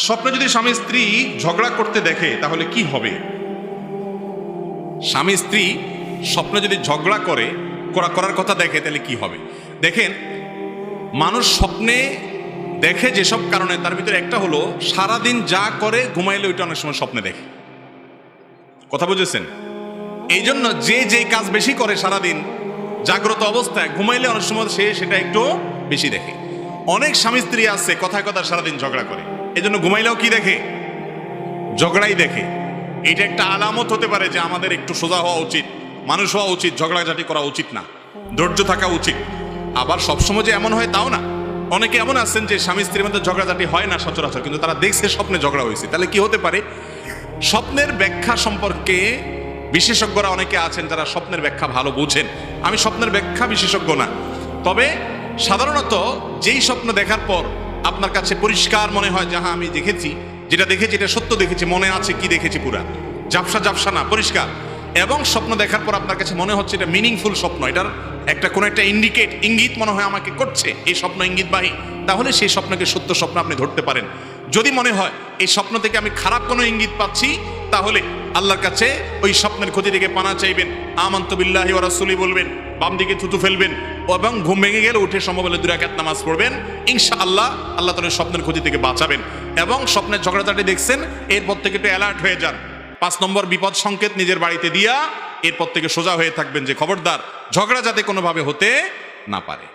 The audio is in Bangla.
স্বপ্নে যদি স্বামী স্ত্রী ঝগড়া করতে দেখে তাহলে কি হবে? স্বামী স্ত্রী স্বপ্নে যদি ঝগড়া করার কথা দেখে তাহলে কি হবে? দেখেন, মানুষ স্বপ্নে দেখে যেসব কারণে, তার ভিতরে একটা হলো সারাদিন যা করে ঘুমাইলে ওইটা অনেক সময় স্বপ্নে দেখে। কথা বুঝেছেন? এই জন্য যে কাজ বেশি করে সারাদিন জাগ্রত অবস্থায়, ঘুমাইলে অনেক সময় সে সেটা একটু বেশি দেখে। অনেক স্বামী স্ত্রী আছে কথায় কথায় সারাদিন ঝগড়া করে, এই জন্য ঘুমাইলেও কি দেখে? ঝগড়াই দেখে। এটা একটা আলামত হতে পারে যে আমাদের একটু সোজা হওয়া উচিত, মানুষ হওয়া উচিত, ঝগড়াঝাটি করা উচিত না, ধৈর্য থাকা উচিত। আবার সবসময় যে এমন হয় তাও না। অনেকে এমন আছেন যে স্বামী স্ত্রীর মধ্যে ঝগড়াঝাটি হয় না সচরাচর, কিন্তু তারা দেখছে স্বপ্নে ঝগড়া হয়েছে। তাহলে কি হতে পারে? স্বপ্নের ব্যাখ্যা সম্পর্কে বিশেষজ্ঞরা অনেকে আছেন যারা স্বপ্নের ব্যাখ্যা ভালো বুঝেন। আমি স্বপ্নের ব্যাখ্যা বিশেষজ্ঞ না, তবে সাধারণত যেই স্বপ্ন দেখার পর আপনার কাছে পরিষ্কার মনে হয় যে হ্যাঁ আমি দেখেছি, যেটা দেখেছি এটা সত্য দেখেছি, মনে আছে কি দেখেছি, পুরা ঝাপসা না, পরিষ্কার, এবং স্বপ্ন দেখার পর আপনার কাছে মনে হচ্ছে এটা মিনিংফুল স্বপ্ন, এটার একটা কোনো একটা ইঙ্গিত মনে হয় আমাকে করছে, এই স্বপ্ন ইঙ্গিতবাহী, তাহলে সেই স্বপ্নকে সত্য স্বপ্ন আপনি ধরতে পারেন। যদি মনে হয় এই স্বপ্ন থেকে আমি খারাপ কোনো ইঙ্গিত পাচ্ছি, তাহলে আল্লাহর কাছে ওই স্বপ্নের ক্ষতি থেকে পানা চাইবেন, আমানতু বিল্লাহি ওয়া রাসূলি বলবেন, বাম দিকে থুতু ফেলবেন, এবং ঘুম ভেঙে গেলে উঠে সম্ভব হলে 2 রাকাত নামাজ পড়বেন। ইনশাআল্লাহ আল্লাহ তাআলা স্বপ্নের ক্ষতি থেকে বাঁচাবেন। এবং স্বপ্নের ঝগড়াঝাটি দেখছেন, এরপর থেকে একটু অ্যালার্ট হয়ে যান। 5 নম্বর বিপদ সংকেত নিজের বাড়িতে দিয়া এরপর থেকে সোজা হয়ে থাকবেন যে খবরদার ঝগড়া যাতে কোনোভাবে হতে না পারে।